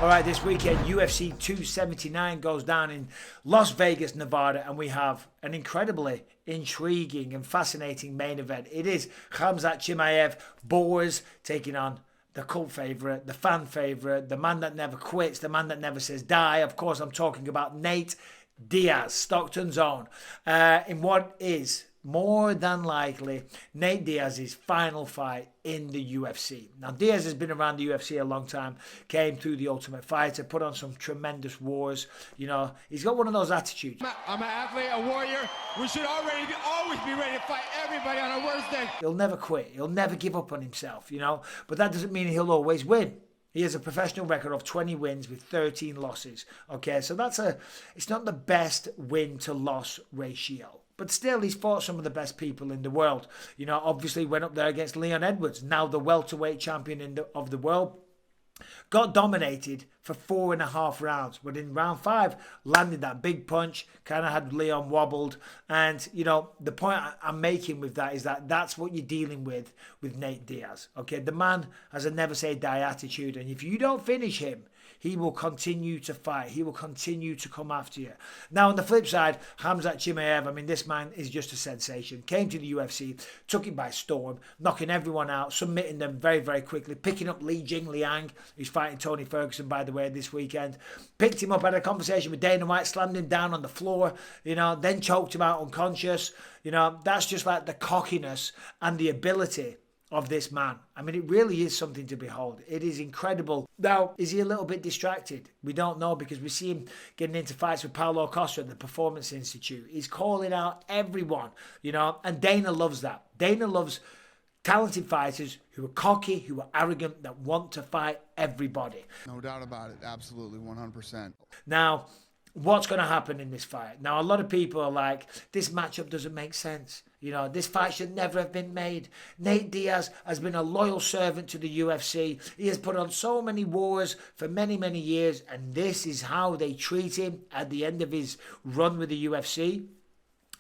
All right, this weekend, UFC 279 goes down in Las Vegas, Nevada, and we have an incredibly intriguing and fascinating main event. It is KHAMZAT Chimaev, Boers, taking on the cult favourite, the fan favourite, the man that never quits, the man that never says die. Of course, I'm talking about Nate Diaz, Stockton's own, in what is more than likely Nate Diaz's final fight in the UFC. Now, Diaz has been around the UFC a long time, came through the Ultimate Fighter, put on some tremendous wars. You know, he's got one of those attitudes. I'm an athlete, a warrior. We should always be ready to fight everybody on our worst day. He'll never quit. He'll never give up on himself, you know. But that doesn't mean he'll always win. He has a professional record of 20 wins with 13 losses. Okay, so it's not the best win to loss ratio. But still, he's fought some of the best people in the world. You know, obviously went up there against Leon Edwards, now the welterweight champion of the world. Got dominated for 4.5 rounds, but in round 5, landed that big punch, kind of had Leon wobbled. And, you know, the point I'm making with that is that that's what you're dealing with Nate Diaz. Okay, the man has a never say die attitude, and if you don't finish him, he will continue to fight. He will continue to come after you. Now, on the flip side, KHAMZAT Chimaev, I mean, this man is just a sensation. Came to the UFC, took it by storm, knocking everyone out, submitting them very, very quickly, picking up Li Jingliang, who's fighting Tony Ferguson, by the way, this weekend. Picked him up, had a conversation with Dana White, slammed him down on the floor, you know, then choked him out unconscious. You know, that's just like the cockiness and the ability of this man. I mean, it really is something to behold. It is incredible. Now, is he a little bit distracted? We don't know, because we see him getting into fights with Paulo Costa at the Performance Institute. He's calling out everyone, you know, and Dana loves that. Dana loves talented fighters who are cocky, who are arrogant, that want to fight everybody. No doubt about it. Absolutely, 100%. Now, what's going to happen in this fight? Now, a lot of people are like, this matchup doesn't make sense. You know, this fight should never have been made. Nate Diaz has been a loyal servant to the UFC. He has put on so many wars for many, many years, and this is how they treat him at the end of his run with the UFC.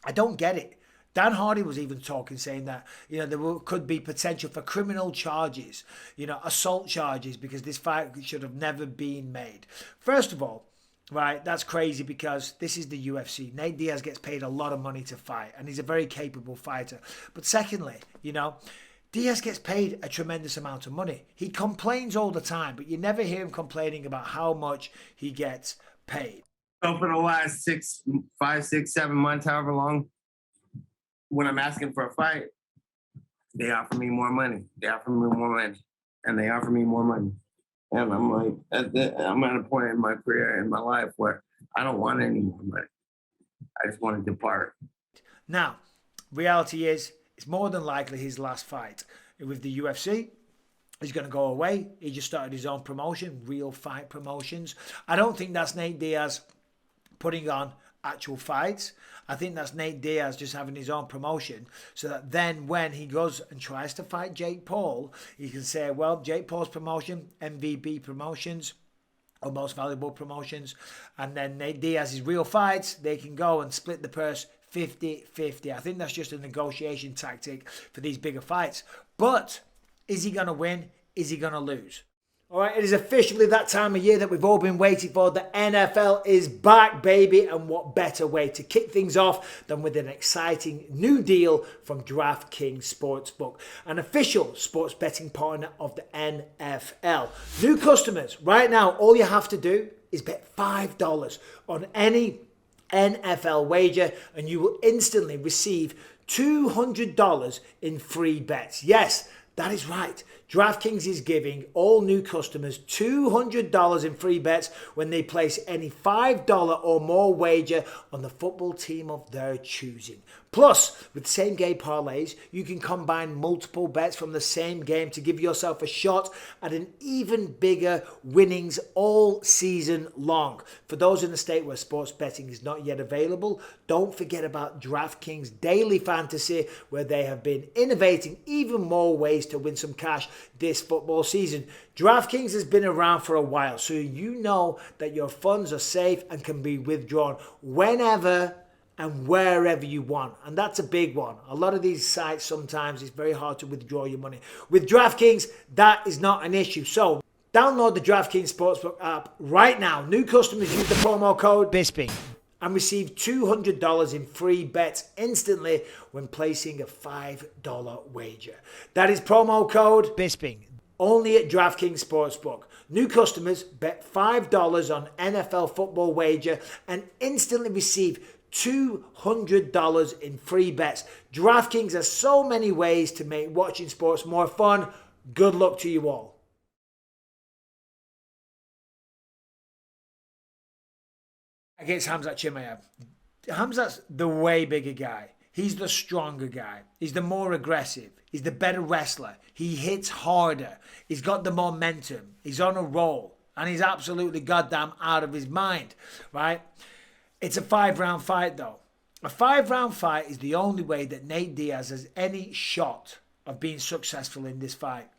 I don't get it. Dan Hardy was even talking, saying that, you know, there could be potential for criminal charges, you know, assault charges, because this fight should have never been made. First of all, right, that's crazy, because this is the UFC. Nate Diaz gets paid a lot of money to fight, and he's a very capable fighter. But secondly, you know, Diaz gets paid a tremendous amount of money. He complains all the time, but you never hear him complaining about how much he gets paid. So for the last 5, 6, 7 months, however long, when I'm asking for a fight, they offer me more money. They offer me more money. And they offer me more money. And I'm like, I'm at a point in my career, in my life, where I don't want any more money. I just want to depart. Now, reality is, it's more than likely his last fight with the UFC. He's going to go away. He just started his own promotion, Real Fight Promotions. I don't think that's Nate Diaz putting on actual fights. I think that's Nate Diaz just having his own promotion, so that then when he goes and tries to fight Jake Paul, he can say, well, Jake Paul's promotion, MVB Promotions, or Most Valuable Promotions, and then Nate Diaz's Real Fights, they can go and split the purse 50-50. I think that's just a negotiation tactic for these bigger fights. But is he going to win? Is he going to lose? All right, it is officially that time of year that we've all been waiting for. The NFL is back, baby. And what better way to kick things off than with an exciting new deal from DraftKings Sportsbook, an official sports betting partner of the NFL. New customers, right now, all you have to do is bet $5 on any NFL wager, and you will instantly receive $200 in free bets. Yes, that is right. DraftKings is giving all new customers $200 in free bets when they place any $5 or more wager on the football team of their choosing. Plus, with same game parlays, you can combine multiple bets from the same game to give yourself a shot at an even bigger winnings all season long. For those in the state where sports betting is not yet available, don't forget about DraftKings Daily Fantasy, where they have been innovating even more ways to win some cash this football season. DraftKings has been around for a while, so you know that your funds are safe and can be withdrawn whenever and wherever you want. And that's a big one. A lot of these sites, sometimes it's very hard to withdraw your money. With DraftKings, that is not an issue. So Download the DraftKings Sportsbook app right now. New customers use the promo code Bisping and receive $200 in free bets instantly when placing a $5 wager. That is promo code Bisping, only at DraftKings Sportsbook. New customers bet $5 on NFL football wager and instantly receive $200 in free bets. DraftKings has so many ways to make watching sports more fun. Good luck to you all. Against KHAMZAT Chimaev. KHAMZAT's the way bigger guy. He's the stronger guy. He's the more aggressive. He's the better wrestler. He hits harder. He's got the momentum. He's on a roll. And he's absolutely goddamn out of his mind, right? It's a 5-round fight, though. A 5-round fight is the only way that Nate Diaz has any shot of being successful in this fight.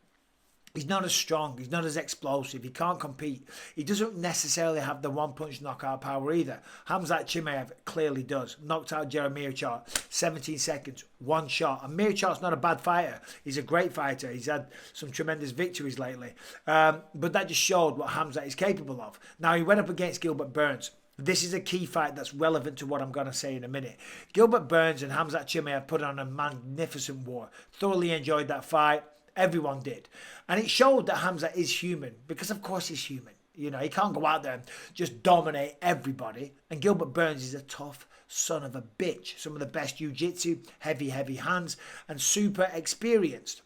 He's not as strong. He's not as explosive. He can't compete. He doesn't necessarily have the one-punch knockout power either. KHAMZAT Chimaev clearly does. Knocked out Jeremy Mirchart, 17 seconds, one shot. And Mirchart's not a bad fighter. He's a great fighter. He's had some tremendous victories lately. But that just showed what KHAMZAT is capable of. Now, he went up against Gilbert Burns. This is a key fight that's relevant to what I'm going to say in a minute. Gilbert Burns and KHAMZAT Chimaev put on a magnificent war. Thoroughly enjoyed that fight. Everyone did. And it showed that KHAMZAT is human, because of course he's human. You know, he can't go out there and just dominate everybody. And Gilbert Burns is a tough son of a bitch. Some of the best jiu-jitsu, heavy hands, and super experienced.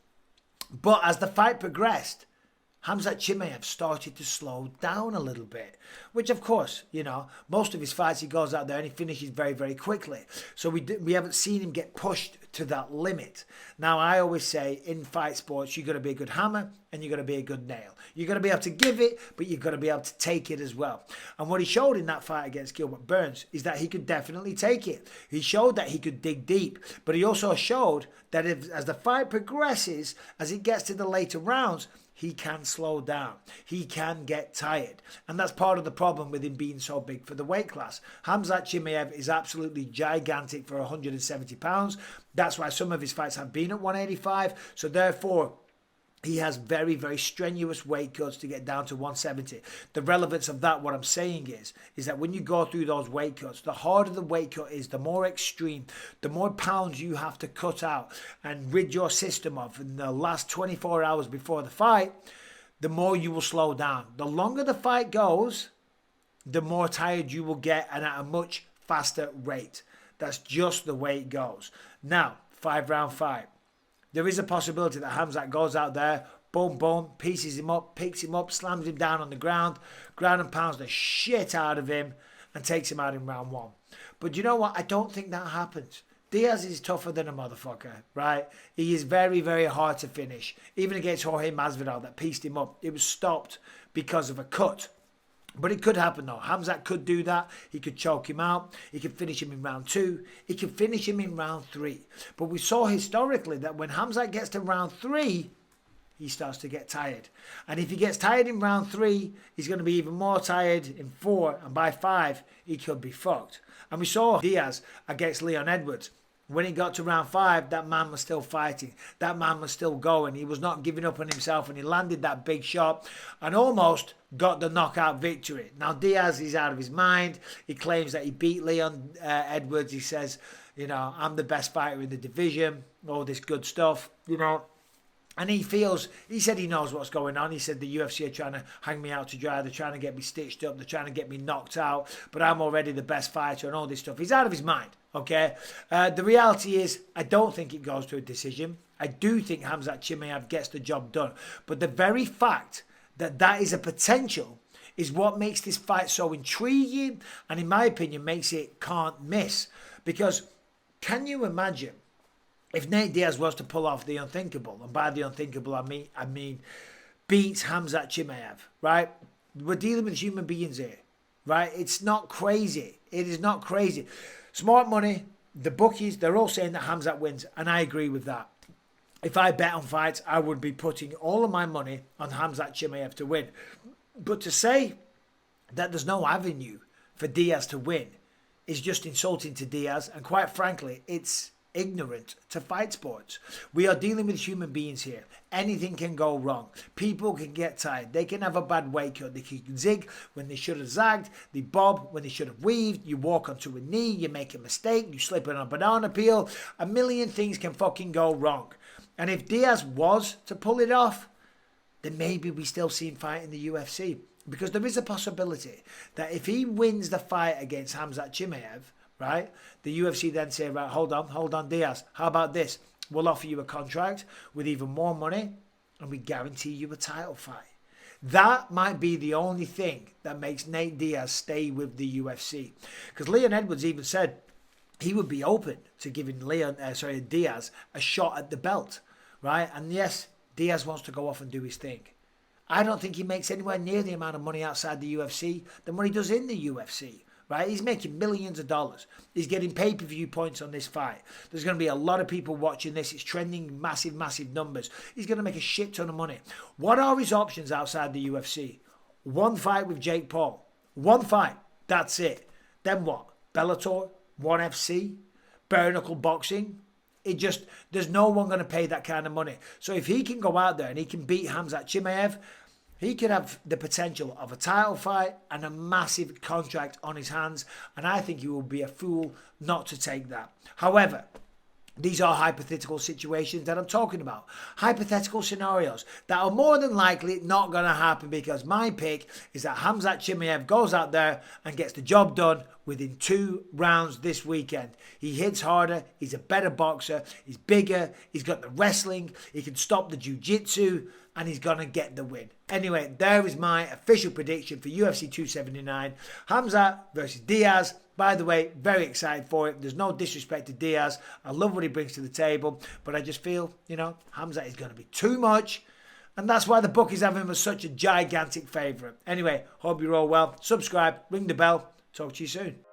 But as the fight progressed, KHAMZAT Chimaev started to slow down a little bit, which of course, you know, most of his fights he goes out there and he finishes very quickly. So we haven't seen him get pushed to that limit. Now, I always say in fight sports, you've got to be a good hammer and you've got to be a good nail. You've got to be able to give it, but you've got to be able to take it as well. And what he showed in that fight against Gilbert Burns is that he could definitely take it. He showed that he could dig deep, but he also showed that as the fight progresses, as it gets to the later rounds, he can slow down. He can get tired. And that's part of the problem with him being so big for the weight class. KHAMZAT Chimaev is absolutely gigantic for 170 pounds. That's why some of his fights have been at 185. So therefore, he has very strenuous weight cuts to get down to 170. The relevance of that, what I'm saying is that when you go through those weight cuts, the harder the weight cut is, the more extreme, the more pounds you have to cut out and rid your system of in the last 24 hours before the fight, the more you will slow down. The longer the fight goes, the more tired you will get, and at a much faster rate. That's just the way it goes. Now, 5-round fight. There is a possibility that KHAMZAT goes out there, boom, pieces him up, picks him up, slams him down on the ground and pounds the shit out of him and takes him out in round 1. But you know what? I don't think that happens. Diaz is tougher than a motherfucker, right? He is very hard to finish. Even against Jorge Masvidal that pieced him up, it was stopped because of a cut. But it could happen though. KHAMZAT could do that. He could choke him out. He could finish him in round 2. He could finish him in round 3. But we saw historically that when KHAMZAT gets to round 3, he starts to get tired. And if he gets tired in round 3, he's going to be even more tired in 4. And by 5, he could be fucked. And we saw Diaz against Leon Edwards. When he got to round 5, that man was still fighting. That man was still going. He was not giving up on himself, and he landed that big shot and almost got the knockout victory. Now, Diaz is out of his mind. He claims that he beat Leon Edwards. He says, you know, I'm the best fighter in the division, all this good stuff, you know. And he said he knows what's going on. He said the UFC are trying to hang me out to dry. They're trying to get me stitched up. They're trying to get me knocked out. But I'm already the best fighter and all this stuff. He's out of his mind, okay? The reality is, I don't think it goes to a decision. I do think KHAMZAT Chimaev gets the job done. But the very fact that that is a potential is what makes this fight so intriguing. And in my opinion, makes it can't miss. Because can you imagine if Nate Diaz was to pull off the unthinkable, and by the unthinkable I mean beats KHAMZAT Chimaev, right? We're dealing with human beings here, right? It's not crazy. It is not crazy. Smart money, the bookies, they're all saying that KHAMZAT wins, and I agree with that. If I bet on fights, I would be putting all of my money on KHAMZAT Chimaev to win. But to say that there's no avenue for Diaz to win is just insulting to Diaz, and quite frankly, it's ignorant to fight sports. We are dealing with human beings here. Anything can go wrong. People can get tired. They can have a bad weight cut. They can zig when they should have zagged. They bob when they should have weaved. You walk onto a knee. You make a mistake. You slip on a banana peel. A million things can fucking go wrong. And if Diaz was to pull it off, then maybe we still see him fight in the UFC. Because there is a possibility that if he wins the fight against KHAMZAT Chimaev, right, the UFC then say, right, hold on, Diaz, how about this? We'll offer you a contract with even more money and we guarantee you a title fight. That might be the only thing that makes Nate Diaz stay with the UFC. Because Leon Edwards even said he would be open to giving Diaz a shot at the belt, right? And yes, Diaz wants to go off and do his thing. I don't think he makes anywhere near the amount of money outside the UFC than what he does in the UFC, right? He's making millions of dollars. He's getting pay-per-view points on this fight. There's going to be a lot of people watching this. It's trending massive, massive numbers. He's going to make a shit ton of money. What are his options outside the UFC? One fight with Jake Paul. One fight. That's it. Then what? Bellator? ONE FC? Bare knuckle boxing? There's no one going to pay that kind of money. So if he can go out there and he can beat KHAMZAT Chimaev, he could have the potential of a title fight and a massive contract on his hands. And I think he will be a fool not to take that. However, these are hypothetical situations that I'm talking about. Hypothetical scenarios that are more than likely not going to happen, because my pick is that KHAMZAT Chimaev goes out there and gets the job done within 2 rounds this weekend. He hits harder. He's a better boxer. He's bigger. He's got the wrestling. He can stop the jiu-jitsu. And he's going to get the win. Anyway, there is my official prediction for UFC 279. KHAMZAT versus Diaz. By the way, very excited for it. There's no disrespect to Diaz. I love what he brings to the table. But I just feel, KHAMZAT is going to be too much. And that's why the book is having him as such a gigantic favourite. Anyway, hope you're all well. Subscribe, ring the bell. Talk to you soon.